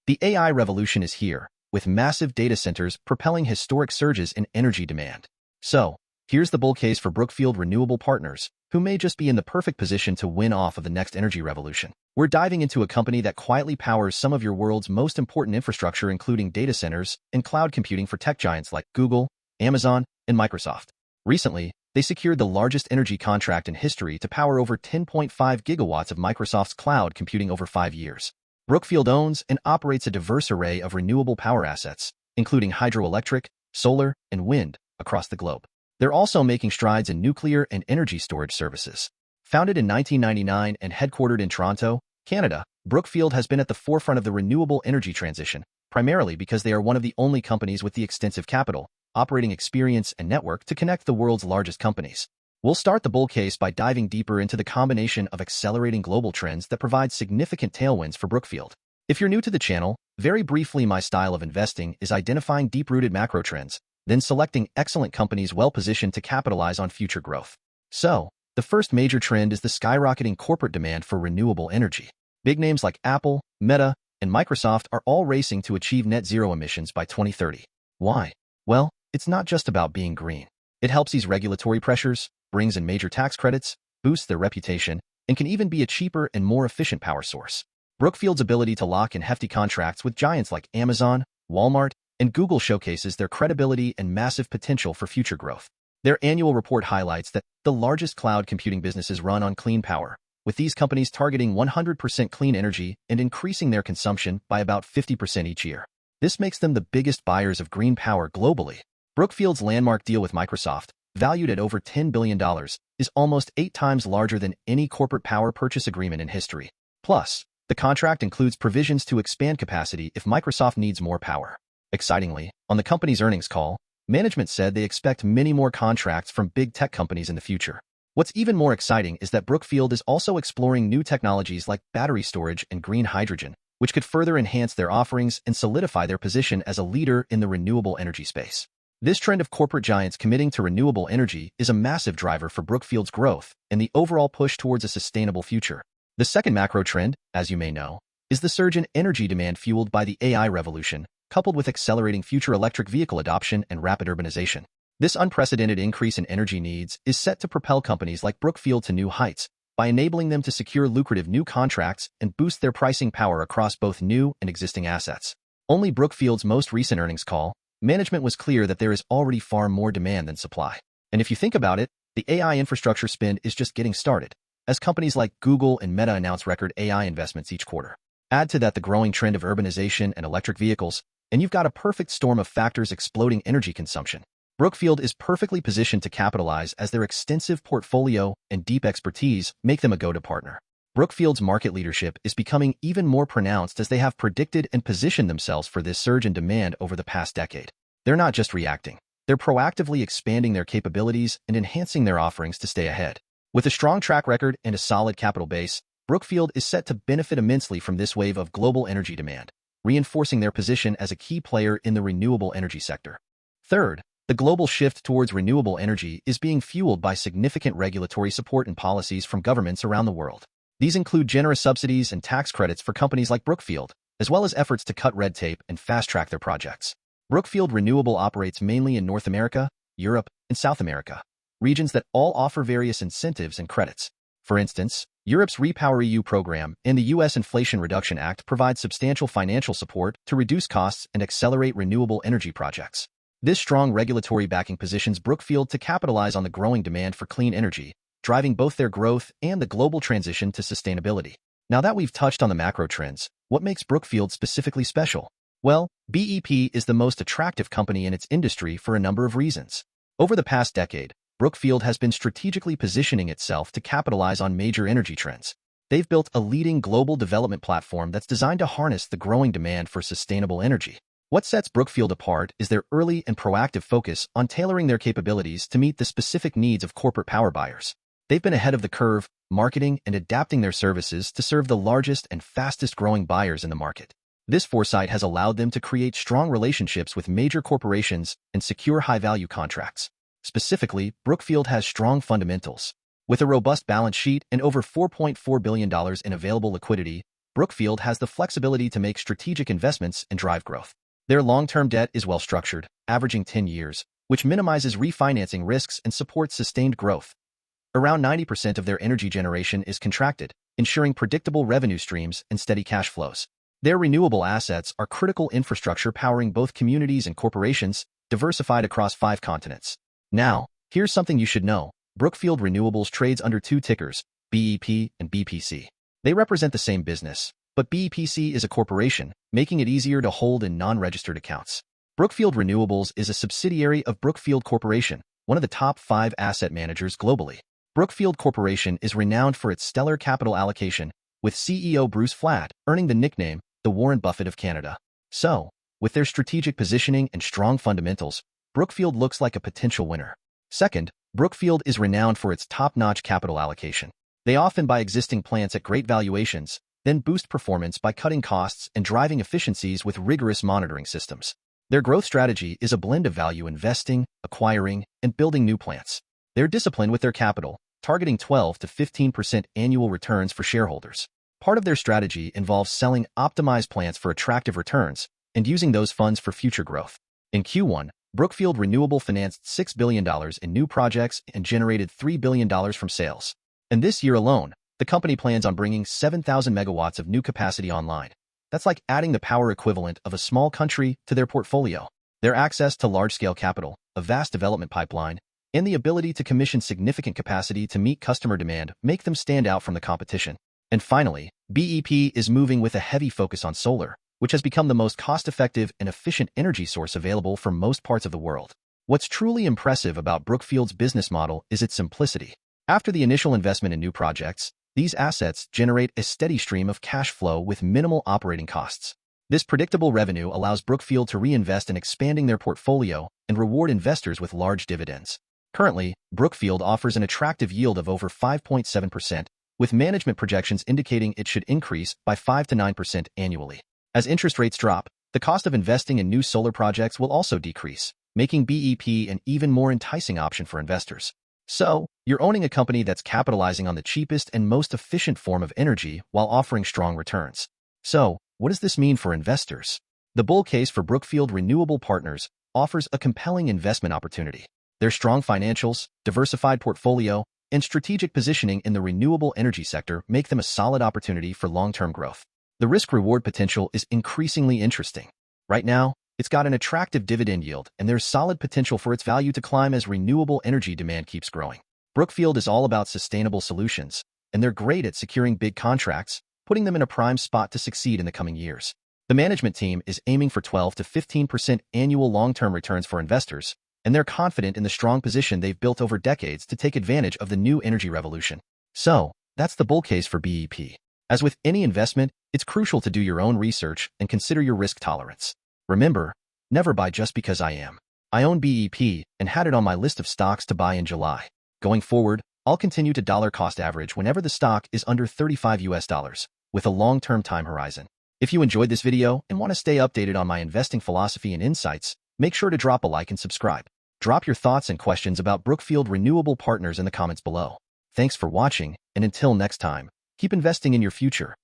The AI revolution is here, with massive data centers propelling historic surges in energy demand. So, here's the bull case for Brookfield Renewable Partners, who may just be in the perfect position to win off of the next energy revolution. We're diving into a company that quietly powers some of your world's most important infrastructure, including data centers and cloud computing for tech giants like Google, Amazon, and Microsoft. Recently, they secured the largest energy contract in history to power over 10.5 gigawatts of Microsoft's cloud computing over 5 years. Brookfield owns and operates a diverse array of renewable power assets, including hydroelectric, solar, and wind, across the globe. They're also making strides in nuclear and energy storage services. Founded in 1999 and headquartered in Toronto, Canada, Brookfield has been at the forefront of the renewable energy transition, primarily because they are one of the only companies with the extensive capital, operating experience, and network to connect the world's largest companies. We'll start the bull case by diving deeper into the combination of accelerating global trends that provide significant tailwinds for Brookfield. If you're new to the channel, very briefly, my style of investing is identifying deep-rooted macro trends, then selecting excellent companies well-positioned to capitalize on future growth. So, the first major trend is the skyrocketing corporate demand for renewable energy. Big names like Apple, Meta, and Microsoft are all racing to achieve net zero emissions by 2030. Why? Well, it's not just about being green. It helps ease regulatory pressures, brings in major tax credits, boosts their reputation, and can even be a cheaper and more efficient power source. Brookfield's ability to lock in hefty contracts with giants like Amazon, Walmart, and Google showcases their credibility and massive potential for future growth. Their annual report highlights that the largest cloud computing businesses run on clean power, with these companies targeting 100% clean energy and increasing their consumption by about 50% each year. This makes them the biggest buyers of green power globally. Brookfield's landmark deal with Microsoft, valued at over $10 billion, is almost 8 times larger than any corporate power purchase agreement in history. Plus, the contract includes provisions to expand capacity if Microsoft needs more power. Excitingly, on the company's earnings call, management said they expect many more contracts from big tech companies in the future. What's even more exciting is that Brookfield is also exploring new technologies like battery storage and green hydrogen, which could further enhance their offerings and solidify their position as a leader in the renewable energy space. This trend of corporate giants committing to renewable energy is a massive driver for Brookfield's growth and the overall push towards a sustainable future. The second macro trend, as you may know, is the surge in energy demand fueled by the AI revolution, coupled with accelerating future electric vehicle adoption and rapid urbanization. This unprecedented increase in energy needs is set to propel companies like Brookfield to new heights by enabling them to secure lucrative new contracts and boost their pricing power across both new and existing assets. Only Brookfield's most recent earnings call, management was clear that there is already far more demand than supply. And if you think about it, the AI infrastructure spend is just getting started, as companies like Google and Meta announce record AI investments each quarter. Add to that the growing trend of urbanization and electric vehicles, and you've got a perfect storm of factors exploding energy consumption. Brookfield is perfectly positioned to capitalize as their extensive portfolio and deep expertise make them a go-to partner. Brookfield's market leadership is becoming even more pronounced as they have predicted and positioned themselves for this surge in demand over the past decade. They're not just reacting. They're proactively expanding their capabilities and enhancing their offerings to stay ahead. With a strong track record and a solid capital base, Brookfield is set to benefit immensely from this wave of global energy demand, reinforcing their position as a key player in the renewable energy sector. Third, the global shift towards renewable energy is being fueled by significant regulatory support and policies from governments around the world. These include generous subsidies and tax credits for companies like Brookfield, as well as efforts to cut red tape and fast-track their projects. Brookfield Renewable operates mainly in North America, Europe, and South America, regions that all offer various incentives and credits. For instance, Europe's REPowerEU program and the U.S. Inflation Reduction Act provide substantial financial support to reduce costs and accelerate renewable energy projects. This strong regulatory backing positions Brookfield to capitalize on the growing demand for clean energy, driving both their growth and the global transition to sustainability. Now that we've touched on the macro trends, what makes Brookfield specifically special? Well, BEP is the most attractive company in its industry for a number of reasons. Over the past decade, Brookfield has been strategically positioning itself to capitalize on major energy trends. They've built a leading global development platform that's designed to harness the growing demand for sustainable energy. What sets Brookfield apart is their early and proactive focus on tailoring their capabilities to meet the specific needs of corporate power buyers. They've been ahead of the curve, marketing and adapting their services to serve the largest and fastest-growing buyers in the market. This foresight has allowed them to create strong relationships with major corporations and secure high-value contracts. Specifically, Brookfield has strong fundamentals. With a robust balance sheet and over $4.4 billion in available liquidity, Brookfield has the flexibility to make strategic investments and drive growth. Their long-term debt is well-structured, averaging 10 years, which minimizes refinancing risks and supports sustained growth. Around 90% of their energy generation is contracted, ensuring predictable revenue streams and steady cash flows. Their renewable assets are critical infrastructure powering both communities and corporations, diversified across 5 continents. Now, here's something you should know. Brookfield Renewables trades under 2 tickers, BEP and BPC. They represent the same business, but BEPC is a corporation, making it easier to hold in non-registered accounts. Brookfield Renewables is a subsidiary of Brookfield Corporation, one of the top 5 asset managers globally. Brookfield Corporation is renowned for its stellar capital allocation, with CEO Bruce Flatt earning the nickname the Warren Buffett of Canada. So, with their strategic positioning and strong fundamentals, Brookfield looks like a potential winner. Second, Brookfield is renowned for its top-notch capital allocation. They often buy existing plants at great valuations, then boost performance by cutting costs and driving efficiencies with rigorous monitoring systems. Their growth strategy is a blend of value investing, acquiring, and building new plants. They're disciplined with their capital, targeting 12 to 15% annual returns for shareholders. Part of their strategy involves selling optimized plants for attractive returns and using those funds for future growth. In Q1, Brookfield Renewable financed $6 billion in new projects and generated $3 billion from sales. And this year alone, the company plans on bringing 7,000 megawatts of new capacity online. That's like adding the power equivalent of a small country to their portfolio. Their access to large-scale capital, a vast development pipeline, and the ability to commission significant capacity to meet customer demand make them stand out from the competition. And finally, BEP is moving with a heavy focus on solar, which has become the most cost-effective and efficient energy source available for most parts of the world. What's truly impressive about Brookfield's business model is its simplicity. After the initial investment in new projects, these assets generate a steady stream of cash flow with minimal operating costs. This predictable revenue allows Brookfield to reinvest in expanding their portfolio and reward investors with large dividends. Currently, Brookfield offers an attractive yield of over 5.7%, with management projections indicating it should increase by 5 to 9% annually. As interest rates drop, the cost of investing in new solar projects will also decrease, making BEP an even more enticing option for investors. So, you're owning a company that's capitalizing on the cheapest and most efficient form of energy while offering strong returns. So, what does this mean for investors? The bull case for Brookfield Renewable Partners offers a compelling investment opportunity. Their strong financials, diversified portfolio, and strategic positioning in the renewable energy sector make them a solid opportunity for long-term growth. The risk-reward potential is increasingly interesting. Right now, it's got an attractive dividend yield, and there's solid potential for its value to climb as renewable energy demand keeps growing. Brookfield is all about sustainable solutions, and they're great at securing big contracts, putting them in a prime spot to succeed in the coming years. The management team is aiming for 12 to 15% annual long-term returns for investors, and they're confident in the strong position they've built over decades to take advantage of the new energy revolution. So, that's the bull case for BEP. As with any investment, it's crucial to do your own research and consider your risk tolerance. Remember, never buy just because I am. I own BEP and had it on my list of stocks to buy in July. Going forward, I'll continue to dollar cost average whenever the stock is under $35 with a long-term time horizon. If you enjoyed this video and want to stay updated on my investing philosophy and insights, make sure to drop a like and subscribe. Drop your thoughts and questions about Brookfield Renewable Partners in the comments below. Thanks for watching, and until next time, keep investing in your future.